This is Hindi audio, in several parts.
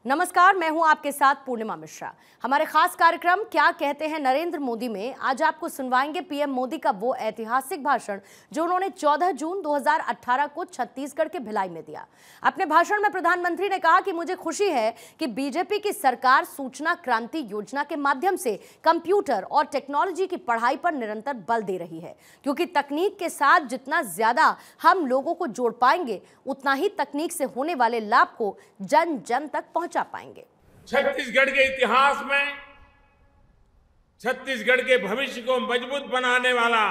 नमस्कार, मैं हूं आपके साथ पूर्णिमा मिश्रा। हमारे खास कार्यक्रम क्या कहते हैं नरेंद्र मोदी में आज आपको सुनवाएंगे पीएम मोदी का वो ऐतिहासिक भाषण जो उन्होंने 14 जून 2018 को छत्तीसगढ़ के भिलाई में दिया। अपने भाषण में प्रधानमंत्री ने कहा कि मुझे खुशी है कि बीजेपी की सरकार सूचना क्रांति योजना के माध्यम से कंप्यूटर और टेक्नोलॉजी की पढ़ाई पर निरंतर बल दे रही है, क्योंकि तकनीक के साथ जितना ज्यादा हम लोगों को जोड़ पाएंगे उतना ही तकनीक से होने वाले लाभ को जन जन तक पहुंचा पाएंगे। छत्तीसगढ़ के इतिहास में छत्तीसगढ़ के भविष्य को मजबूत बनाने वाला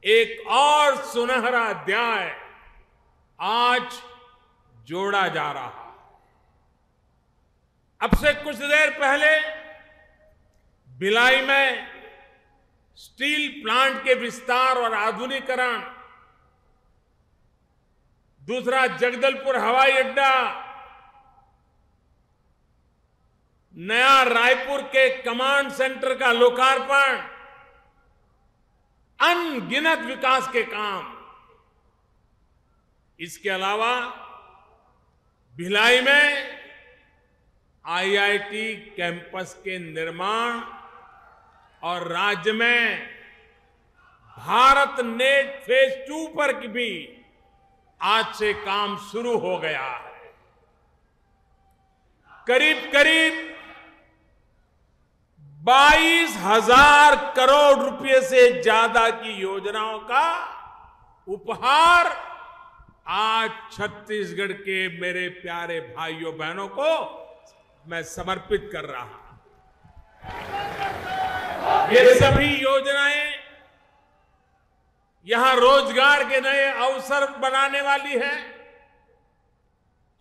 एक और सुनहरा अध्याय आज जोड़ा जा रहा है। अब से कुछ देर पहले भिलाई में स्टील प्लांट के विस्तार और आधुनिकीकरण, दूसरा जगदलपुर हवाई अड्डा, नया रायपुर के कमांड सेंटर का लोकार्पण, अनगिनत विकास के काम। इसके अलावा भिलाई में आईआईटी कैंपस के निर्माण और राज्य में भारत नेट फेज 2 पर भी आज से काम शुरू हो गया है। करीब करीब 22,000 करोड़ रुपए से ज्यादा की योजनाओं का उपहार आज छत्तीसगढ़ के मेरे प्यारे भाइयों बहनों को मैं समर्पित कर रहा हूं। ये सभी योजनाएं यहां रोजगार के नए अवसर बनाने वाली है,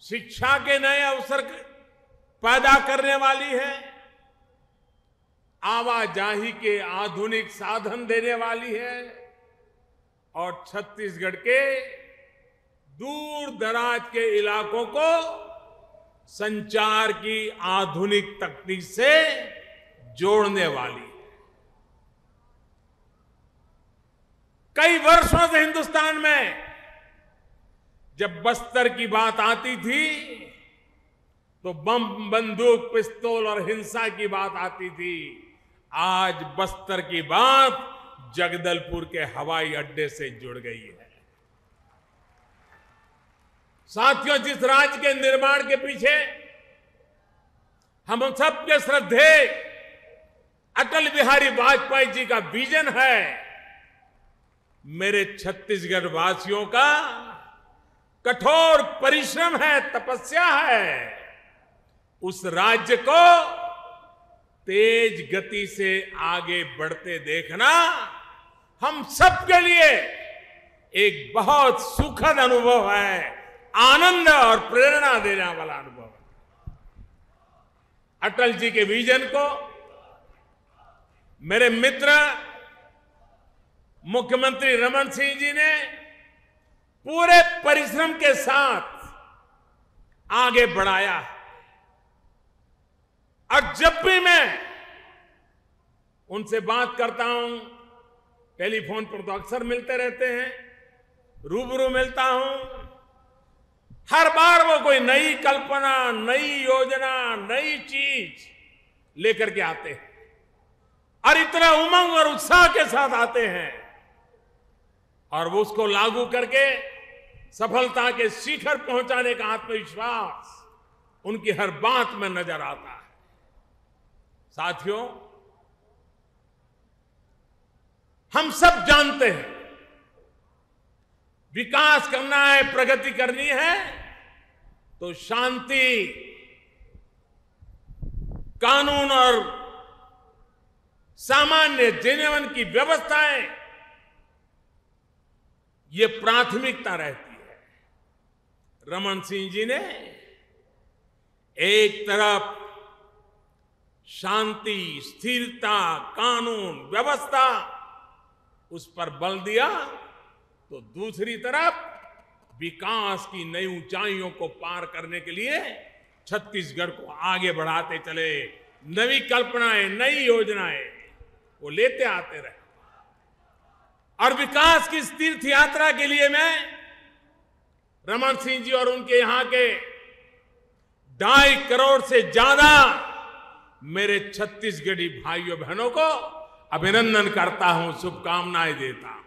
शिक्षा के नए अवसर पैदा करने वाली है, आवाजाही के आधुनिक साधन देने वाली है और छत्तीसगढ़ के दूर दराज के इलाकों को संचार की आधुनिक तकनीक से जोड़ने वाली है। कई वर्षों से हिंदुस्तान में जब बस्तर की बात आती थी तो बम, बंदूक, पिस्तौल और हिंसा की बात आती थी। आज बस्तर की बात जगदलपुर के हवाई अड्डे से जुड़ गई है। साथियों, जिस राज्य के निर्माण के पीछे हम सबके श्रद्धेय अटल बिहारी वाजपेयी जी का विजन है, मेरे छत्तीसगढ़ वासियों का कठोर परिश्रम है, तपस्या है। उस राज्य को तेज गति से आगे बढ़ते देखना हम सबके लिए एक बहुत सुखद अनुभव है, आनंद और प्रेरणा देने वाला अनुभव है। अटल जी के विजन को मेरे मित्र मुख्यमंत्री रमन सिंह जी ने पूरे परिश्रम के साथ आगे बढ़ाया है। और जब भी मैं उनसे बात करता हूं, टेलीफोन पर तो अक्सर मिलते रहते हैं, रूबरू मिलता हूं, हर बार वो कोई नई कल्पना, नई योजना, नई चीज लेकर के आते हैं और इतना उमंग और उत्साह के साथ आते हैं और वो उसको लागू करके सफलता के शिखर पहुंचाने का आत्मविश्वास उनकी हर बात में नजर आता है। साथियों, हम सब जानते हैं विकास करना है, प्रगति करनी है तो शांति, कानून और सामान्य जीवन की व्यवस्थाएं ये प्राथमिकता रहती है। रमन सिंह जी ने एक तरफ शांति, स्थिरता, कानून, व्यवस्था उस पर बल दिया तो दूसरी तरफ विकास की नई ऊंचाइयों को पार करने के लिए छत्तीसगढ़ को आगे बढ़ाते चले। नई कल्पनाएं, नई योजनाएं वो लेते आते रहे और विकास की इस तीर्थ यात्रा के लिए मैं रमन सिंह जी और उनके यहां के 2.5 करोड़ से ज्यादा मेरे छत्तीसगढ़ी भाइयों बहनों को अभिनंदन करता हूं, शुभकामनाएं देता हूं।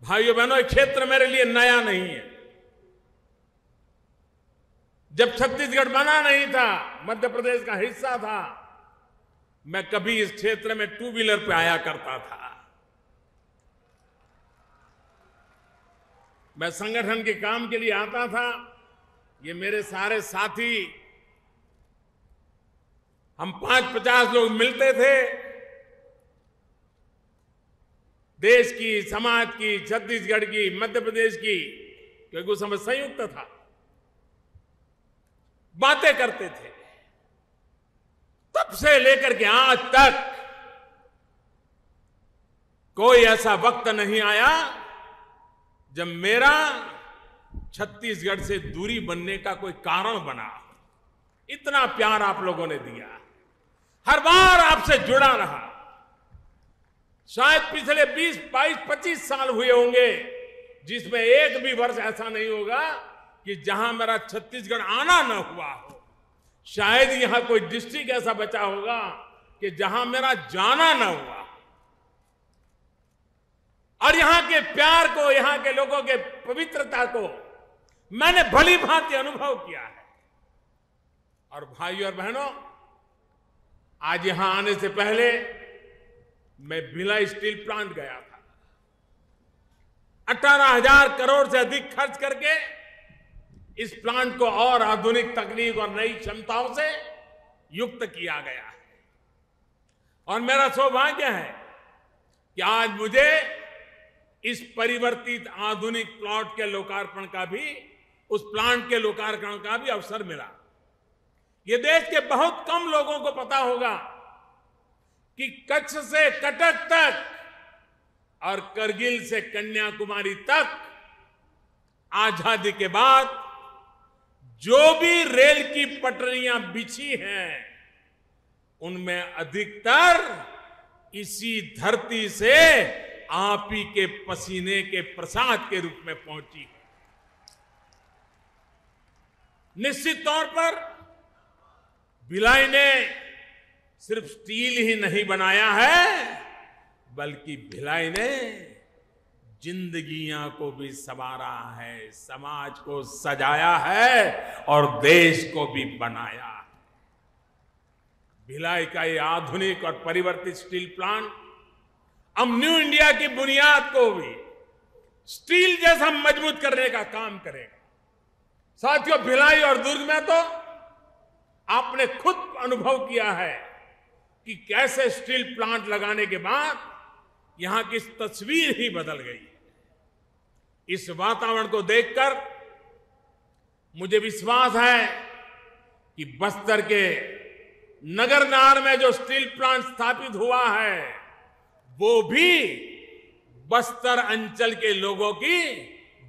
भाइयों बहनों, ये क्षेत्र मेरे लिए नया नहीं है। जब छत्तीसगढ़ बना नहीं था, मध्य प्रदेश का हिस्सा था, मैं कभी इस क्षेत्र में 2 व्हीलर पे आया करता था। मैं संगठन के काम के लिए आता था। ये मेरे सारे साथी, हम 5-50 लोग मिलते थे। देश की, समाज की, छत्तीसगढ़ की, मध्य प्रदेश की, क्योंकि उस समय संयुक्त था, बातें करते थे। तब से लेकर के आज तक कोई ऐसा वक्त नहीं आया जब मेरा छत्तीसगढ़ से दूरी बनने का कोई कारण बना। इतना प्यार आप लोगों ने दिया, हर बार आपसे जुड़ा रहा। शायद पिछले 20, 22, 25 साल हुए होंगे जिसमें एक भी वर्ष ऐसा नहीं होगा कि जहां मेरा छत्तीसगढ़ आना न हुआ हो। शायद यहां कोई डिस्ट्रिक्ट ऐसा बचा होगा कि जहां मेरा जाना न हुआ। और यहां के प्यार को, यहां के लोगों के पवित्रता को मैंने भली भांति अनुभव किया है। और भाइयों और बहनों, आज यहां आने से पहले मैं भिलाई स्टील प्लांट गया था। 18,000 करोड़ से अधिक खर्च करके इस प्लांट को और आधुनिक तकनीक और नई क्षमताओं से युक्त किया गया है। और मेरा सौभाग्य है कि आज मुझे इस परिवर्तित आधुनिक प्लांट के लोकार्पण का भी, उस प्लांट के लोकार्पण का भी अवसर मिला। ये देश के बहुत कम लोगों को पता होगा कि कच्छ से कटक तक और करगिल से कन्याकुमारी तक आजादी के बाद जो भी रेल की पटरियां बिछी हैं, उनमें अधिकतर इसी धरती से आप ही के पसीने के प्रसाद के रूप में पहुंची है। निश्चित तौर पर भिलाई ने सिर्फ स्टील ही नहीं बनाया है, बल्कि भिलाई ने जिंदगियां को भी संवारा है, समाज को सजाया है और देश को भी बनाया है। भिलाई का ये आधुनिक और परिवर्तित स्टील प्लांट अब न्यू इंडिया की बुनियाद को भी स्टील जैसा मजबूत करने का काम करेगा। साथियों, भिलाई और दुर्ग में तो आपने खुद अनुभव किया है कि कैसे स्टील प्लांट लगाने के बाद यहां की तस्वीर ही बदल गई। इस वातावरण को देखकर मुझे विश्वास है कि बस्तर के नगरनार में जो स्टील प्लांट स्थापित हुआ है, वो भी बस्तर अंचल के लोगों की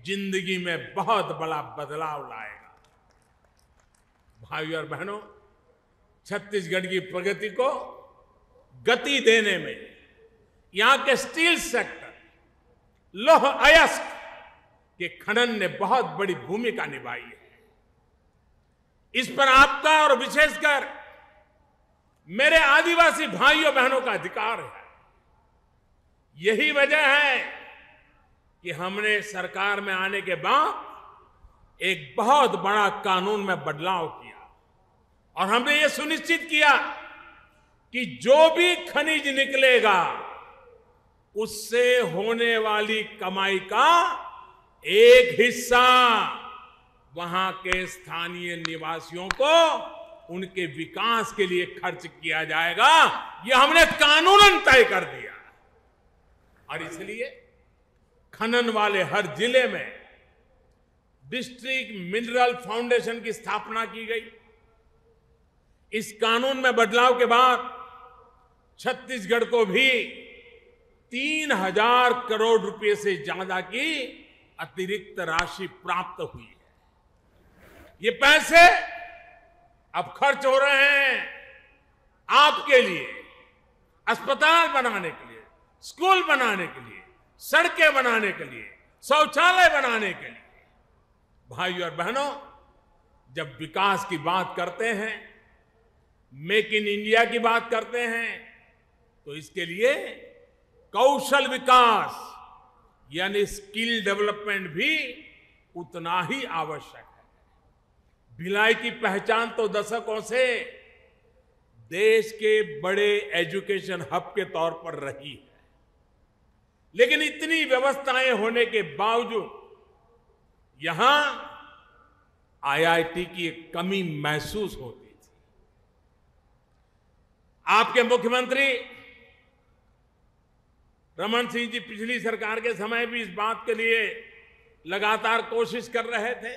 जिंदगी में बहुत बड़ा बदलाव लाएगा। भाइयों और बहनों, छत्तीसगढ़ की प्रगति को गति देने में यहां के स्टील सेक्टर, लौह अयस्क के खनन ने बहुत बड़ी भूमिका निभाई है। इस पर आपका और विशेषकर मेरे आदिवासी भाइयों बहनों का अधिकार है। यही वजह है कि हमने सरकार में आने के बाद एक बहुत बड़ा कानून में बदलाव किया और हमने ये सुनिश्चित किया कि जो भी खनिज निकलेगा उससे होने वाली कमाई का एक हिस्सा वहां के स्थानीय निवासियों को उनके विकास के लिए खर्च किया जाएगा। यह हमने कानूनन तय कर दिया और इसलिए खनन वाले हर जिले में डिस्ट्रिक्ट मिनरल फाउंडेशन की स्थापना की गई। इस कानून में बदलाव के बाद छत्तीसगढ़ को भी 3,000 करोड़ रुपए से ज्यादा की अतिरिक्त राशि प्राप्त हुई है। ये पैसे अब खर्च हो रहे हैं आपके लिए, अस्पताल बनाने के लिए, स्कूल बनाने के लिए, सड़कें बनाने के लिए, शौचालय बनाने के लिए। भाइयों और बहनों, जब विकास की बात करते हैं, मेक इन इंडिया की बात करते हैं, तो इसके लिए कौशल विकास यानी स्किल डेवलपमेंट भी उतना ही आवश्यक है। भिलाई की पहचान तो दशकों से देश के बड़े एजुकेशन हब के तौर पर रही है, लेकिन इतनी व्यवस्थाएं होने के बावजूद यहां आईआईटी की एक कमी महसूस होती थी। आपके मुख्यमंत्री रमन सिंह जी पिछली सरकार के समय भी इस बात के लिए लगातार कोशिश कर रहे थे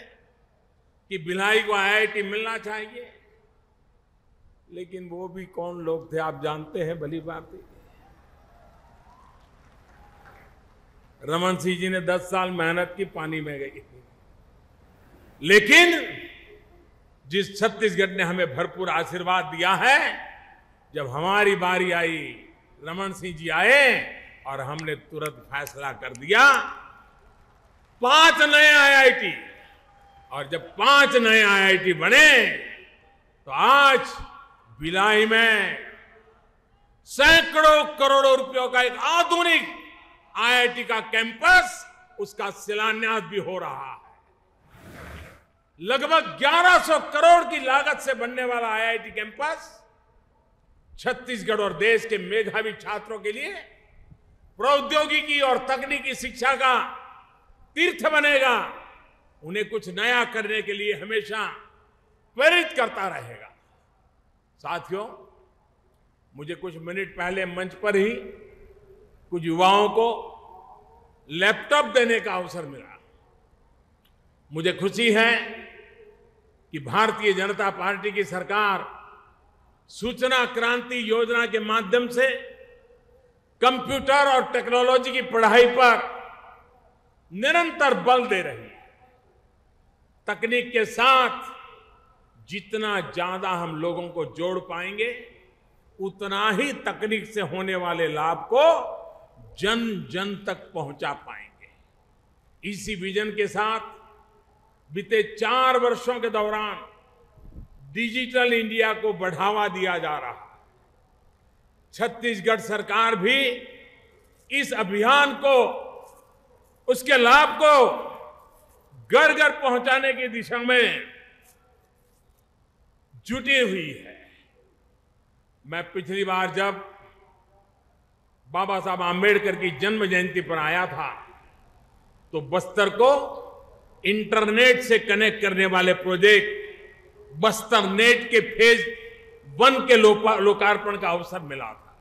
कि भिलाई को आईआईटी मिलना चाहिए, लेकिन वो भी कौन लोग थे आप जानते हैं भली भांति। रमन सिंह जी ने 10 साल मेहनत की, पानी में गई। लेकिन जिस छत्तीसगढ़ ने हमें भरपूर आशीर्वाद दिया है, जब हमारी बारी आई, रमन सिंह जी आए और हमने तुरंत फैसला कर दिया 5 नए आईआईटी। और जब 5 नए आईआईटी बने तो आज भिलाई में सैकड़ों करोड़ों रुपयों का एक आधुनिक आईआईटी का कैंपस, उसका शिलान्यास भी हो रहा है। लगभग 1100 करोड़ की लागत से बनने वाला आईआईटी कैंपस छत्तीसगढ़ और देश के मेधावी छात्रों के लिए प्रौद्योगिकी और तकनीकी शिक्षा का तीर्थ बनेगा। उन्हें कुछ नया करने के लिए हमेशा प्रेरित करता रहेगा। साथियों, मुझे कुछ मिनट पहले मंच पर ही कुछ युवाओं को लैपटॉप देने का अवसर मिला। मुझे खुशी है कि भारतीय जनता पार्टी की सरकार सूचना क्रांति योजना के माध्यम से कंप्यूटर और टेक्नोलॉजी की पढ़ाई पर निरंतर बल दे रही है। तकनीक के साथ जितना ज्यादा हम लोगों को जोड़ पाएंगे, उतना ही तकनीक से होने वाले लाभ को जन जन तक पहुंचा पाएंगे। इसी विजन के साथ बीते 4 वर्षों के दौरान डिजिटल इंडिया को बढ़ावा दिया जा रहा है। छत्तीसगढ़ सरकार भी इस अभियान को, उसके लाभ को घर घर पहुंचाने की दिशा में जुटी हुई है। मैं पिछली बार जब बाबा साहब आंबेडकर की जन्म जयंती पर आया था, तो बस्तर को इंटरनेट से कनेक्ट करने वाले प्रोजेक्ट बस्तर नेट के फेज 1 के लोकार्पण का अवसर मिला था।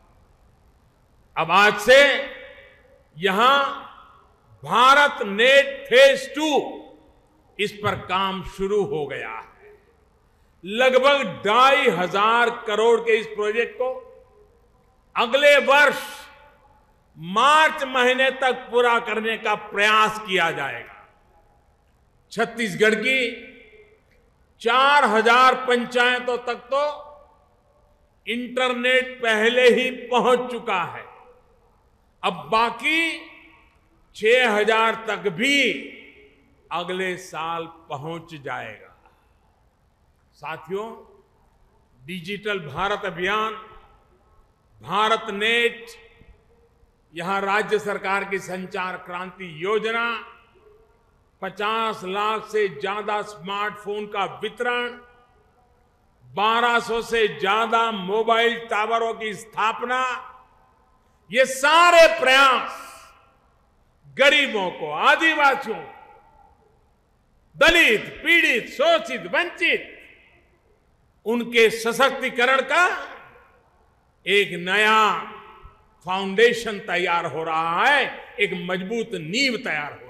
अब आज से यहां भारत नेट फेज 2 इस पर काम शुरू हो गया है। लगभग 2,500 करोड़ के इस प्रोजेक्ट को अगले वर्ष मार्च महीने तक पूरा करने का प्रयास किया जाएगा। छत्तीसगढ़ की 4,000 पंचायतों तक तो इंटरनेट पहले ही पहुंच चुका है। अब बाकी 6,000 तक भी अगले साल पहुंच जाएगा। साथियों, डिजिटल भारत अभियान, भारत नेट, यहां राज्य सरकार की संचार क्रांति योजना, 50 लाख से ज्यादा स्मार्टफोन का वितरण, 1200 से ज्यादा मोबाइल टावरों की स्थापना, ये सारे प्रयास गरीबों को, आदिवासियों को, दलित, पीड़ित, शोषित, वंचित, उनके सशक्तिकरण का एक नया फाउंडेशन तैयार हो रहा है, एक मजबूत नींव तैयार हो